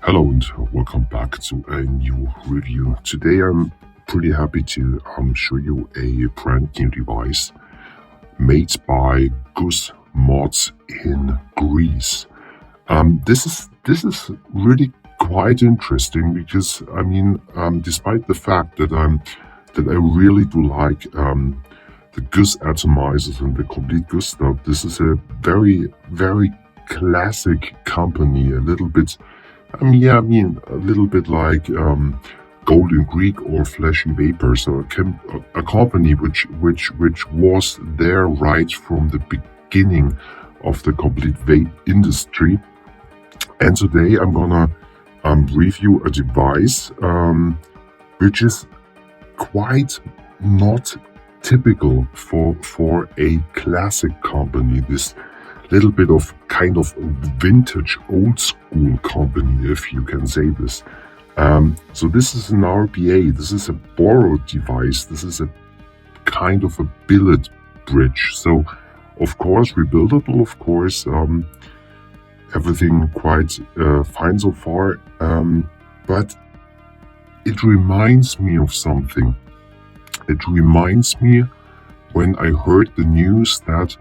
Hello and welcome back to a new review. Today I'm pretty happy to show you a brand new device made by GUS mods in Greece. This is really quite interesting because despite the fact that I really do like the GUS atomizers and the complete GUS stuff, this is a very classic company, a little bit. A little bit like Golden Greek or Fleshy Vapor. So a company which was there right from the beginning of the complete vape industry. And today I'm gonna review a device which is quite not typical for a classic company. This little bit of kind of vintage old school company, if you can say this. So this is an RBA, this is a Boro device, this is a kind of a billet bridge. So of course rebuildable, of course, everything quite fine so far, but it reminds me of something. It reminds me when I heard the news that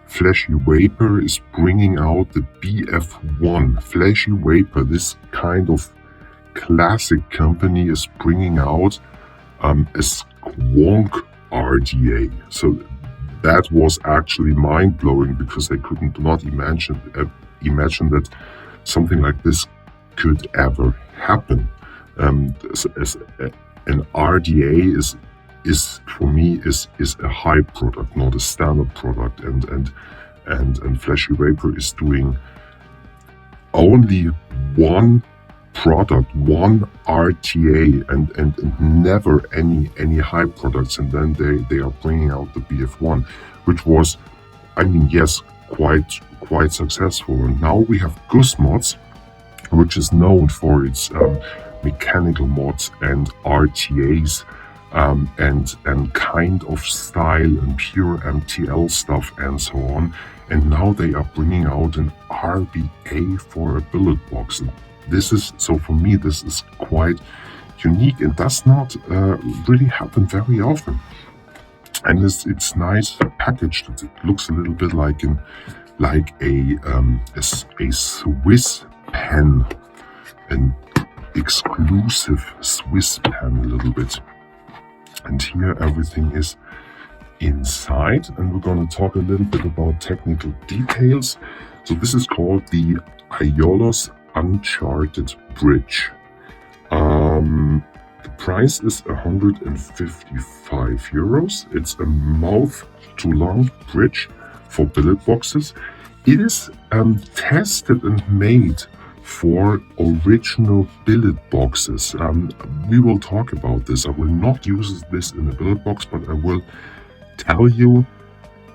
Fleshy Vapor is bringing out the BF1. Fleshy Vapor, this kind of classic company, is bringing out a Squonk RDA. So that was actually mind-blowing because I could not imagine that something like this could ever happen. An RDA is for me is a high product, not a standard product, and Fleshy Vapor is doing only one product, one RTA, and never any high products, and then they are bringing out the BF1, which was, yes, quite successful. And now we have GUS mods, which is known for its mechanical mods and RTAs. And kind of style and pure MTL stuff and so on. And now they are bringing out an RBA for a billet box. And for me, this is quite unique and does not really happen very often. And it's nice packaged. It looks a little bit like a Swiss pen, an exclusive Swiss pen, a little bit. And here everything is inside, and we're going to talk a little bit about technical details. So this is called the Aiolos Uncharted bridge. The price is 155 euros. It's a mouth-to-lung bridge for billet boxes. It is tested and made for original billet boxes. We will talk about this. I will not use this in a billet box, but I will tell you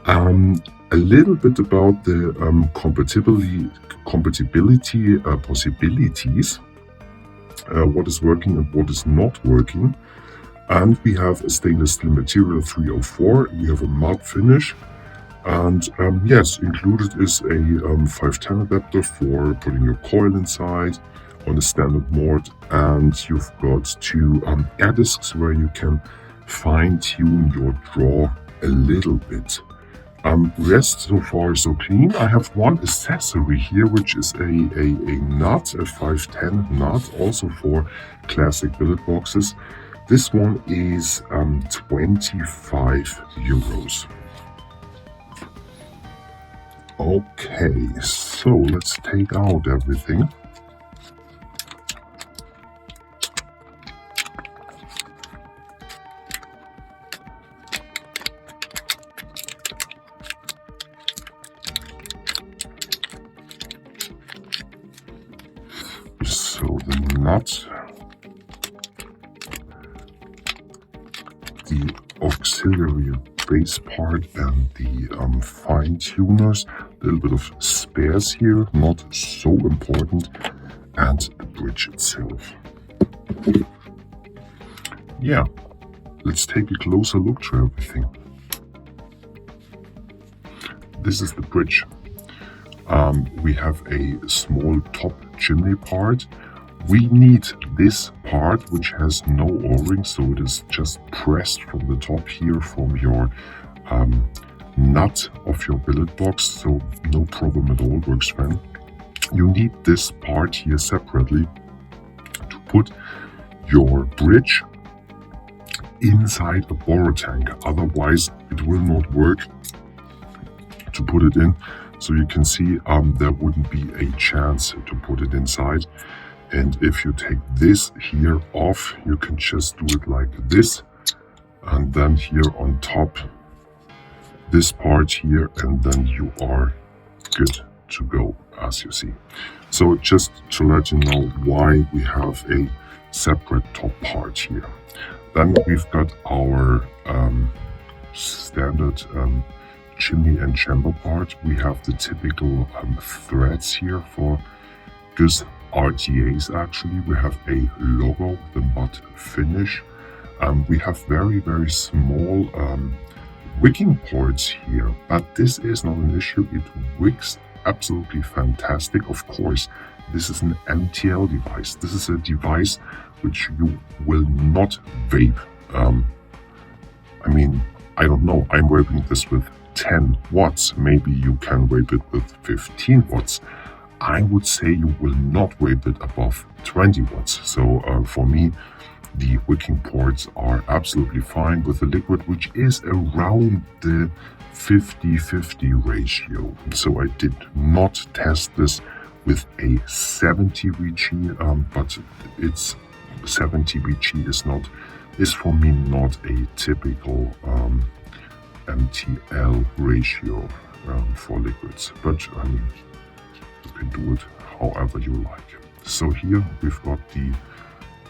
a little bit about the compatibility possibilities, what is working and what is not working. And we have a stainless steel material 304. We have a matte finish. And yes, included is a 510 adapter for putting your coil inside on a standard mode. And you've got two Airdisks where you can fine-tune your draw a little bit. Rest so far so clean. I have one accessory here, which is a nut, a 510 nut, also for classic billet boxes. This one is 25 euros. Okay, so let's take out everything. So the nut, the auxiliary base part, and the fine tuners. A little bit of spares here, not so important, and the bridge itself. Yeah, let's take a closer look to everything. This is the bridge. We have a small top chimney part We need this part which has no o-ring, so it is just pressed from the top here from your nut of your billet box, so no problem at all, works fine. You need this part here separately to put your bridge inside a Boro tank, otherwise it will not work to put it in. So you can see there wouldn't be a chance to put it inside. And if you take this here off, you can just do it like this, and then here on top this part here, and then you are good to go, as you see. So just to let you know why we have a separate top part here. Then we've got our standard chimney and chamber part. We have the typical threads here for GUS RTAs. Actually, we have a logo, the matte finish. We have very small wicking ports here, but this is not an issue. It wicks absolutely fantastic. Of course, this is an MTL device. This is a device which you will not vape. I mean, I don't know, I'm vaping this with 10 watts. Maybe you can vape it with 15 watts. I would say you will not vape it above 20 watts. So for me, the wicking ports are absolutely fine with the liquid, which is around the 50-50 ratio. So I did not test this with a 70 VG, but it's 70 VG is for me not a typical MTL ratio for liquids. But I mean, you can do it however you like. So here we've got the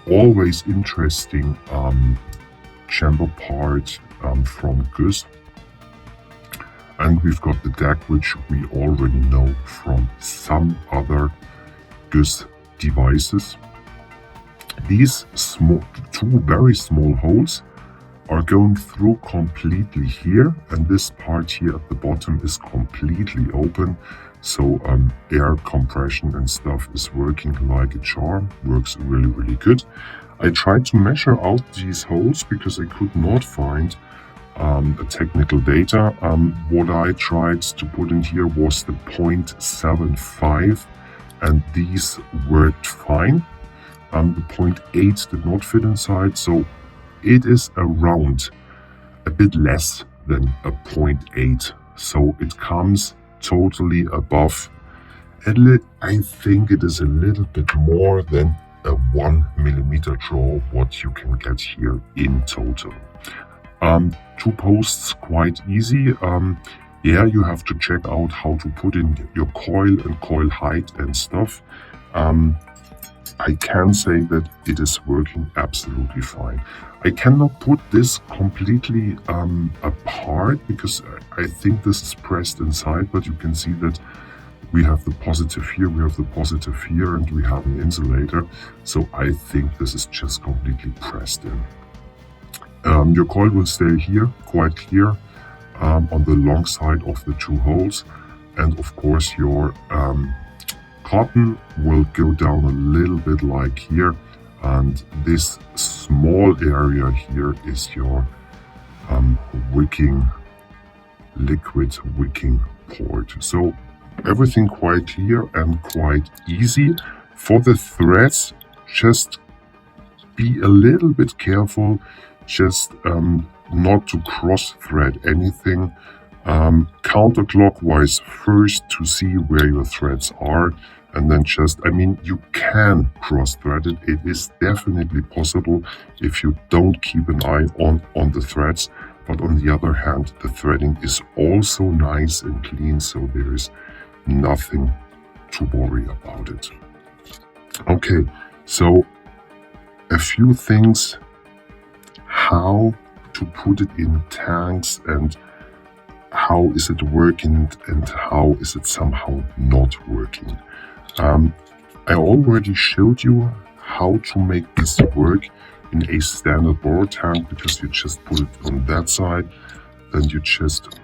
always interesting chamber part from GUS, and we've got the deck, which we already know from some other GUS devices. These two very small holes are going through completely here, and this part here at the bottom is completely open. So air compression and stuff is working like a charm, works really good. I tried to measure out these holes because I could not find a technical data. What I tried to put in here was the 0.75, and these worked fine. The 0.8 did not fit inside, so it is around a bit less than a 0.8. So it comes totally above. I think it is a little bit more than a 1 millimeter draw what you can get here in total. Two posts, quite easy. Yeah, you have to check out how to put in your coil and coil height and stuff. I can say that it is working absolutely fine. I cannot put this completely apart because I think this is pressed inside, but you can see that we have the positive here, we have the positive here, and we have an insulator. So I think this is just completely pressed in. Your coil will stay here, quite clear, on the long side of the two holes. And of course your cotton will go down a little bit like here, and this small area here is your liquid wicking port. So everything quite clear and quite easy. For the threads, just be a little bit careful, just not to cross thread anything. Counterclockwise first to see where your threads are, and then just, I mean, you can cross thread it. It is definitely possible if you don't keep an eye on the threads. But on the other hand, the threading is also nice and clean, so there is nothing to worry about it. Okay, so a few things how to put it in tanks and how is it working and how is it somehow not working. I already showed you how to make this work in a standard Boro tank, because you just put it on that side, then you just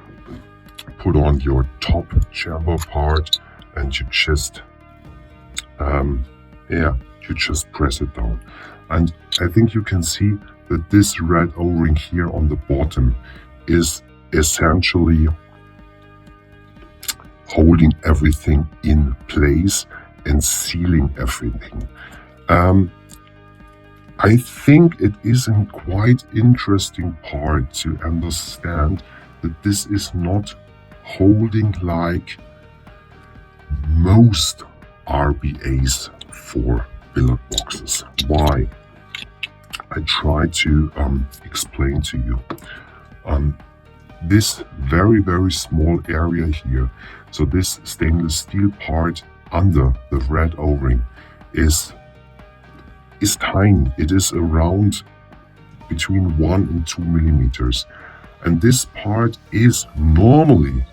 put on your top chamber part and you just you just press it down. And I think you can see that this red O-ring here on the bottom is essentially holding everything in place and sealing everything. I think it is a quite interesting part to understand that this is not holding like most RBAs for billet boxes. Why? I try to explain to you. This very small area here, so this stainless steel part under the red O-ring is tiny. It is around between 1 and 2 millimeters, and this part is normally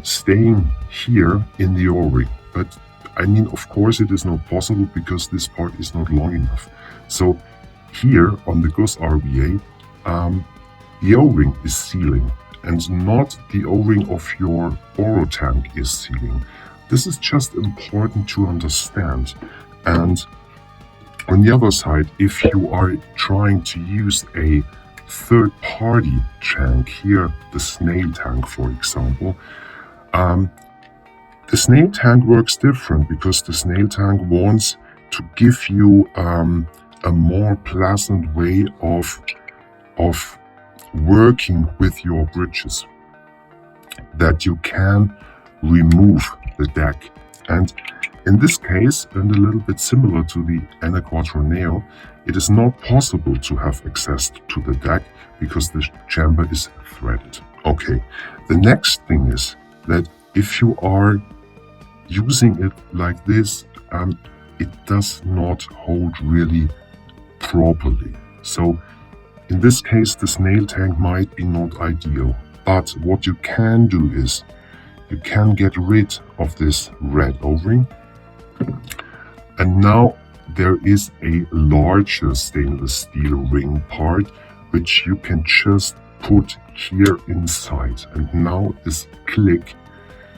staying here in the O-ring. But I mean, of course, it is not possible because this part is not long enough. So here on the GUS RBA, the O-ring is sealing, and not the O-ring of your Boro tank is sealing. This is just important to understand. And on the other side, if you are trying to use a third-party tank, here the snail tank, for example, the snail tank works different because the snail tank wants to give you a more pleasant way of working with your bridges, that you can remove the deck. And in this case, and a little bit similar to the ENG Quattro Neo, it is not possible to have access to the deck because the chamber is threaded. Okay, the next thing is that if you are using it like this, it does not hold really properly. So in this case, the snail tank might be not ideal. But what you can do is you can get rid of this red O-ring. And now there is a larger stainless steel ring part which you can just put here inside. And now this click,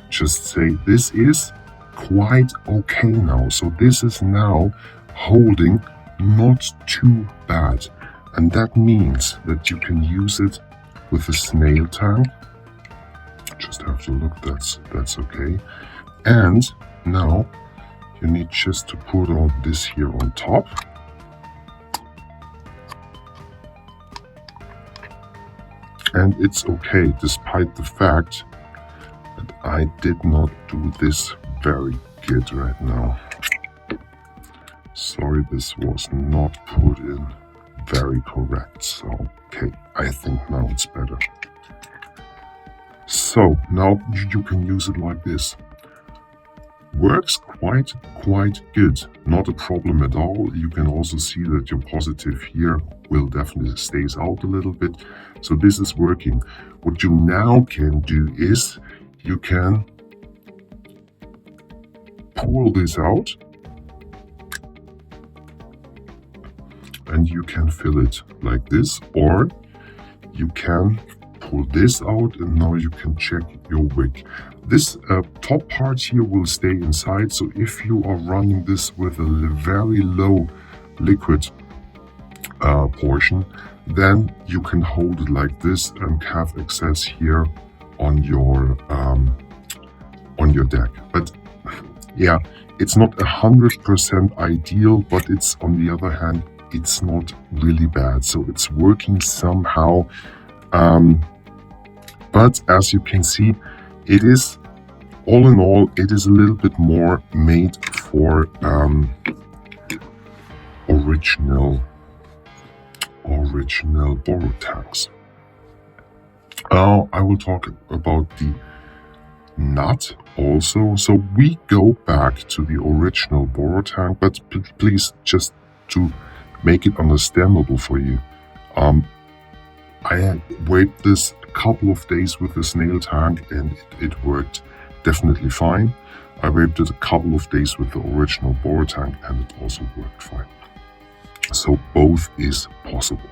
just say this is quite okay now. So this is now holding not too bad. And that means that you can use it with a snail tank. Just have to look, that's okay. And now you need just to put on this here on top. And it's okay, despite the fact that I did not do this very good right now. Sorry, this was not put in very correct. So, okay, I think now it's better. So now you can use it like this. Works quite good. Not a problem at all. You can also see that your positive here will definitely stays out a little bit. So this is working. What you now can do is you can pull this out and you can fill it like this, or you can pull this out and now you can check your wick. This top part here will stay inside, so if you are running this with a very low liquid portion, then you can hold it like this and have access here on your deck. But yeah, it's not 100% ideal, but it's on the other hand, it's not really bad. So it's working somehow. But as you can see, it is, all in all, it is a little bit more made for original Boro tanks. I will talk about the nut also. So we go back to the original Boro tank, but please, just to make it understandable for you, I had waited this a couple of days with the snail tank and it worked definitely fine. I waited it a couple of days with the original Boro tank and it also worked fine. So both is possible.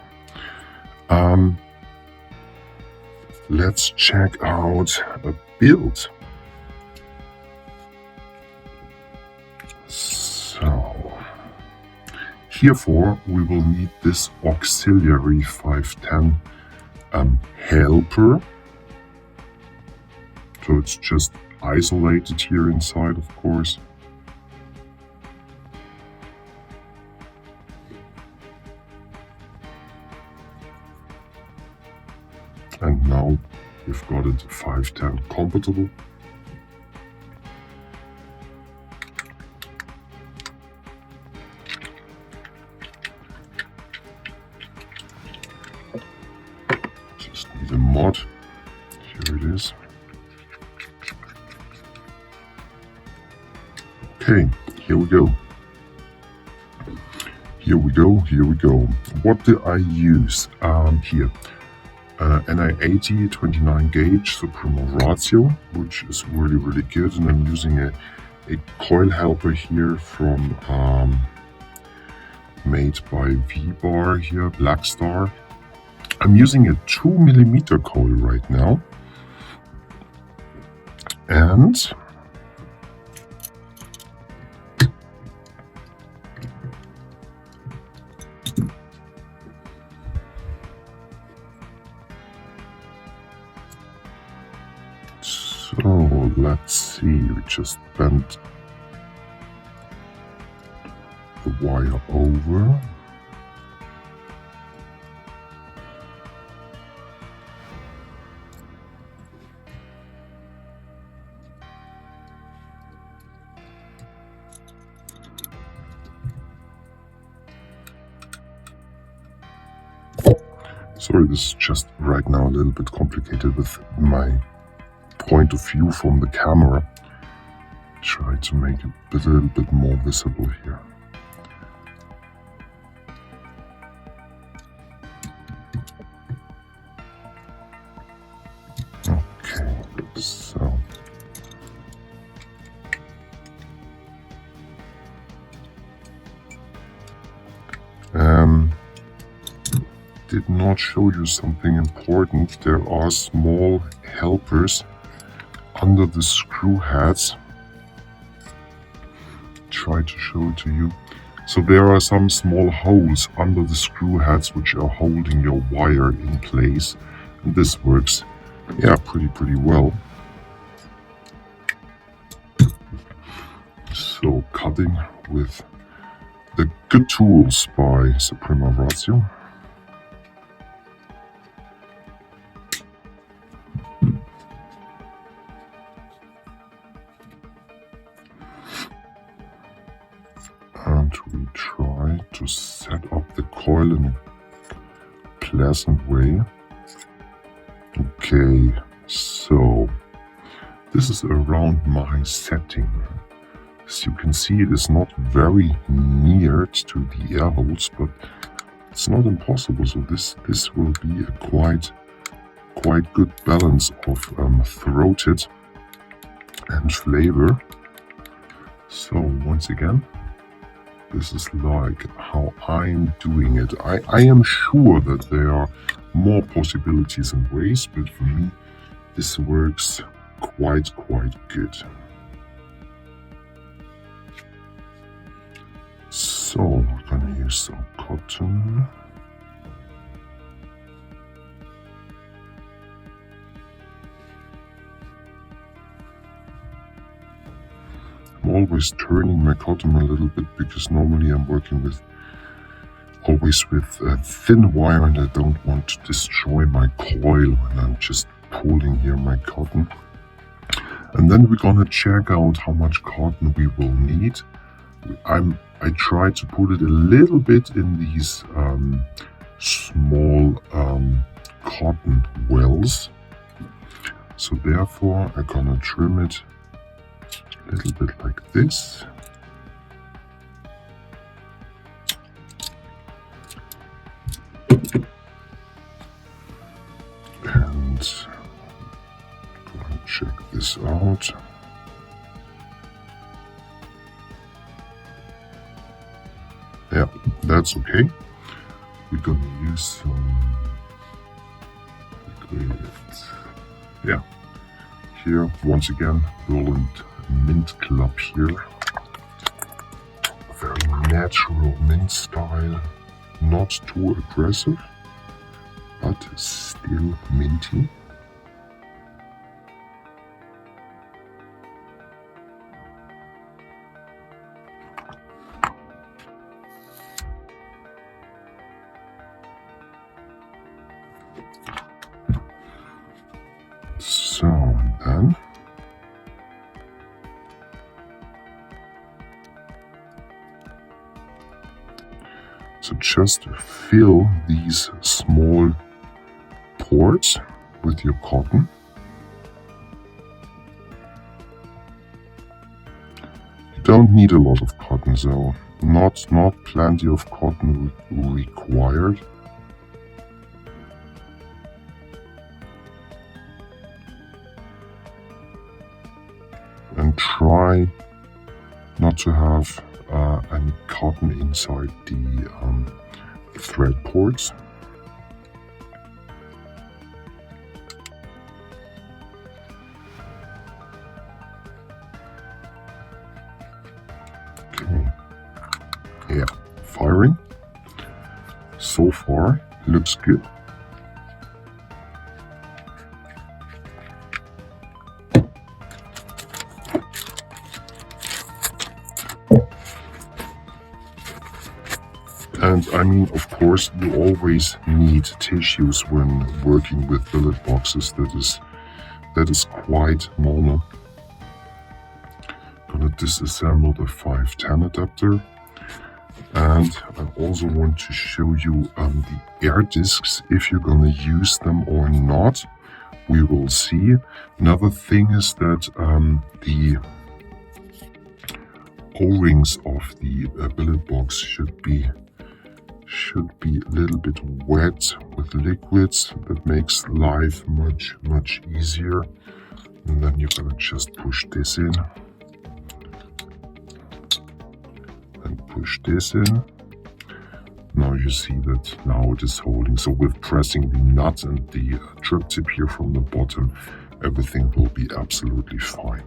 Let's check out a build. So Herefore, we will need this auxiliary 510 helper. So it's just isolated here inside, of course. And now we've got it 510 compatible. Just need a mod. Here it is. Okay, here we go. Here we go. What do I use here? NI80 29 gauge Supremo ratio, which is really good, and I'm using a coil helper here from made by V-Bar here, Black Star. I'm using a 2mm coil right now, and so let's see, we just bent the wire over. Sorry, this is just right now a little bit complicated with my point of view from the camera. Try to make it a little bit more visible here. Okay, so did not show you something important. There are small helpers under the screw heads. Try to show it to you. So there are some small holes under the screw heads which are holding your wire in place, and this works, yeah, pretty well. So cutting with the good tools by Supremo Ratio. And we try to set up the coil in a pleasant way. Okay, so this is around my setting. As you can see, it is not very near to the air holes, but it's not impossible. So this will be a quite good balance of throated and flavor. So once again, this is like how I'm doing it. I am sure that there are more possibilities and ways, but for me, this works quite good. So we're gonna use some cotton. I'm always turning my cotton a little bit because normally I'm working always with thin wire, and I don't want to destroy my coil when I'm just pulling here my cotton. And then we're gonna check out how much cotton we will need. I try to put it a little bit in these small cotton wells. So therefore I'm gonna trim it a little bit like this. And gonna check this out. Yeah, that's okay. We're gonna use some yeah. Here once again, Roland Mint Club here. Very natural mint style, not too aggressive, but still minty. So then just fill these small pores with your cotton. You don't need a lot of cotton, so not plenty of cotton required. And try not to have any cotton inside the thread ports. Okay, yeah, firing. So far, looks good. And I mean, of course, you always need tissues when working with billet boxes. That is quite normal. Gonna disassemble the 510 adapter, and I also want to show you the Airdisks, if you're gonna use them or not. We will see. Another thing is that the O-rings of the billet box should be a little bit wet with liquids. That makes life much easier. And then you're gonna just push this in and push this in. Now you see that now it is holding. So with pressing the nut and the drip tip here from the bottom, everything will be absolutely fine.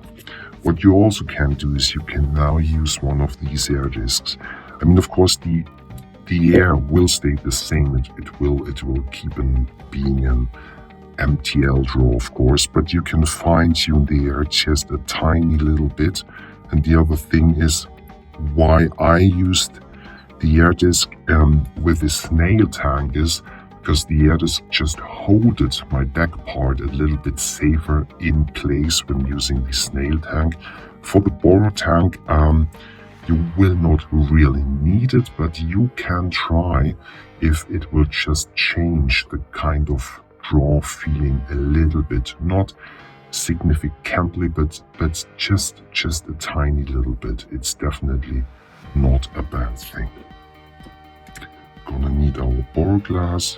What you also can do is you can now use one of these Airdisks. I mean, of course, the air will stay the same. It will keep being an MTL draw, of course, but you can fine tune the air just a tiny little bit. And the other thing is why I used the Airdisk with the snail tank is because the Airdisk just holded my back part a little bit safer in place when using the snail tank. For the Boro tank, you will not really need it, but you can try if it will just change the kind of draw feeling a little bit, not significantly, but just a tiny little bit. It's definitely not a bad thing. Gonna need our Boro glass.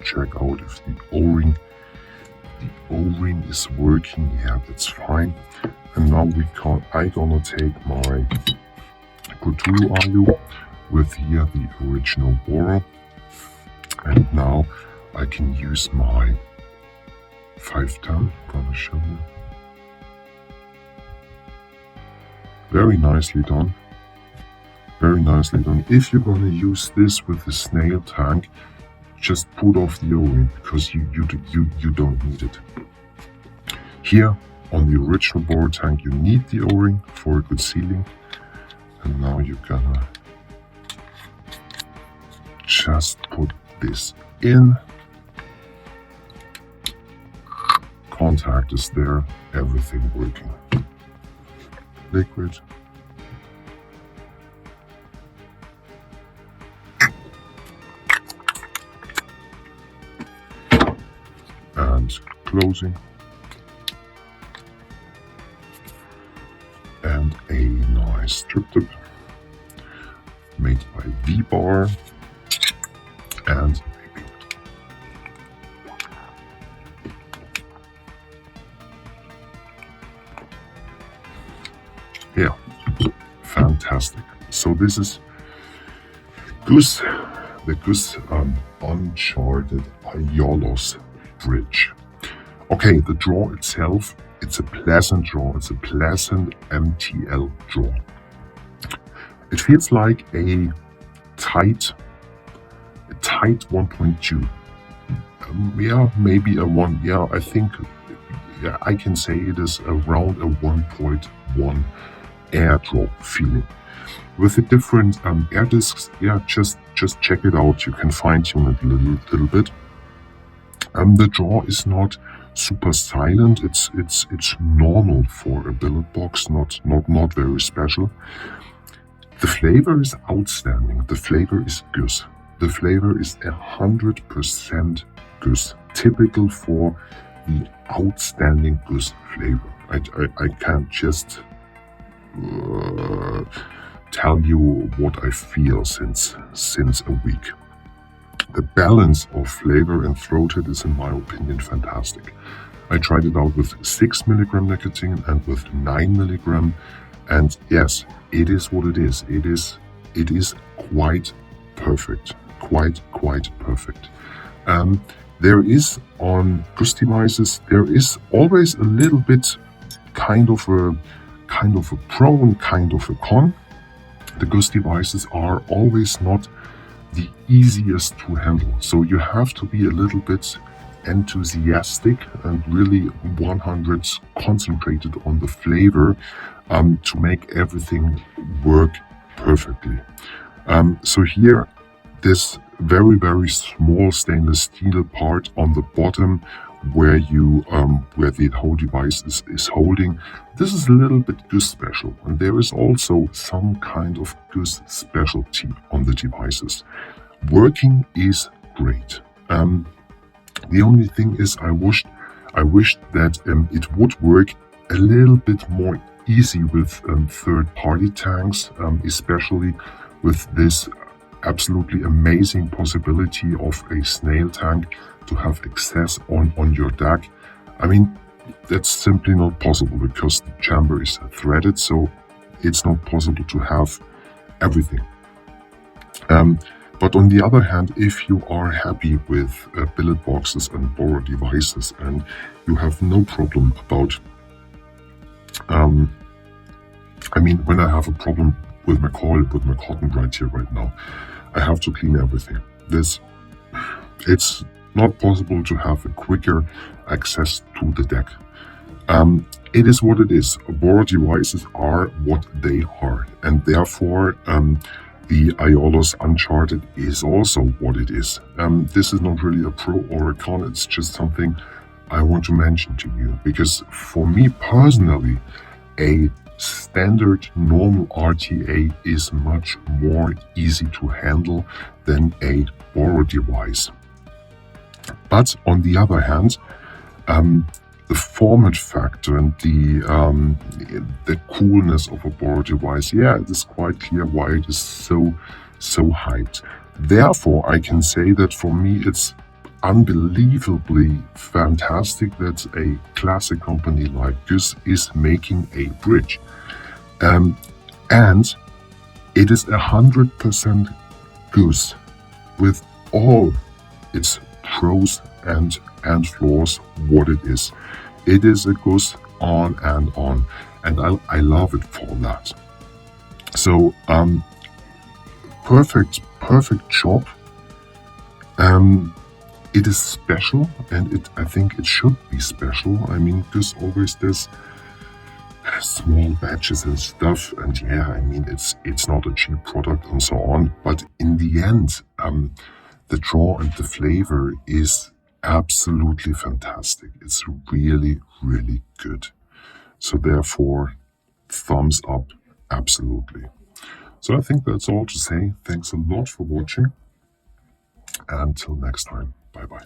Check out if the O-ring is working. Yeah, that's fine. And now I'm gonna take my Cthulhu Aio with here the original Boro, and now I can use my 510. Gonna show you. Very nicely done. Very nicely done. If you're gonna use this with the snail tank, just put off the O-ring because you don't need it. Here on the original Boro tank, you need the O-ring for a good sealing. And now you're gonna just put this in. Contact is there, everything working. Liquid. And closing. And a nice strip tip made by V-Bar and maybe. Yeah, fantastic. So this is GUS, the GUS Uncharted Aiolos bridge. Okay, the draw itself, it's a pleasant draw. It's a pleasant MTL draw. It feels like a tight 1.2. Yeah, maybe a 1. Yeah, I think I can say it is around a 1.1 airdrop feeling. With the different Airdisks, yeah, just check it out. You can fine tune it a little bit. The draw is not super silent. It's normal for a billet box, not very special. The flavor is outstanding. The flavor is GUS. The flavor is 100% GUS, typical for the outstanding GUS flavor. I can't just tell you what I feel since a week. The balance of flavor and throated is, in my opinion, fantastic. I tried it out with 6 milligram nicotine and with 9 milligram, and yes, it is what it is. It is quite perfect. Quite perfect. There is on GUS devices, there is always a little bit kind of a pro and kind of a con. The GUS devices are always not the easiest to handle. So you have to be a little bit enthusiastic and really 100 concentrated on the flavor to make everything work perfectly. So here, this very small stainless steel part on the bottom where the whole device is holding, this is a little bit GUS special, and there is also some kind of GUS specialty on the devices. Working is great. The only thing is I wished that it would work a little bit more easy with third-party tanks, especially with this absolutely amazing possibility of a snail tank to have access on your deck. I mean, that's simply not possible because the chamber is threaded, so it's not possible to have everything. But on the other hand, if you are happy with billet boxes and Boro devices and you have no problem about, I mean, when I have a problem with my cotton right here, right now, I have to clean everything. It's not possible to have a quicker access to the deck. It is what it is. Boro devices are what they are, and therefore the Aiolos Uncharted is also what it is. This is not really a pro or a con, it's just something I want to mention to you, because for me personally, a standard normal RTA is much more easy to handle than a Boro device. But on the other hand, the format factor and the coolness of a Boro device, yeah, it is quite clear why it is so hyped. Therefore, I can say that for me it's unbelievably fantastic that a classic company like GUS is making a bridge. And it is 100% GUS with all its pros and flaws what it is. It is a GUS on, and I love it for that. So perfect job. It is special, and I think it should be special. I mean, GUS always does small batches and stuff, and yeah, I mean, it's not a cheap product and so on. But in the end, the draw and the flavor is absolutely fantastic. It's really good. So therefore, thumbs up, absolutely. So I think that's all to say. Thanks a lot for watching. Until next time, bye bye.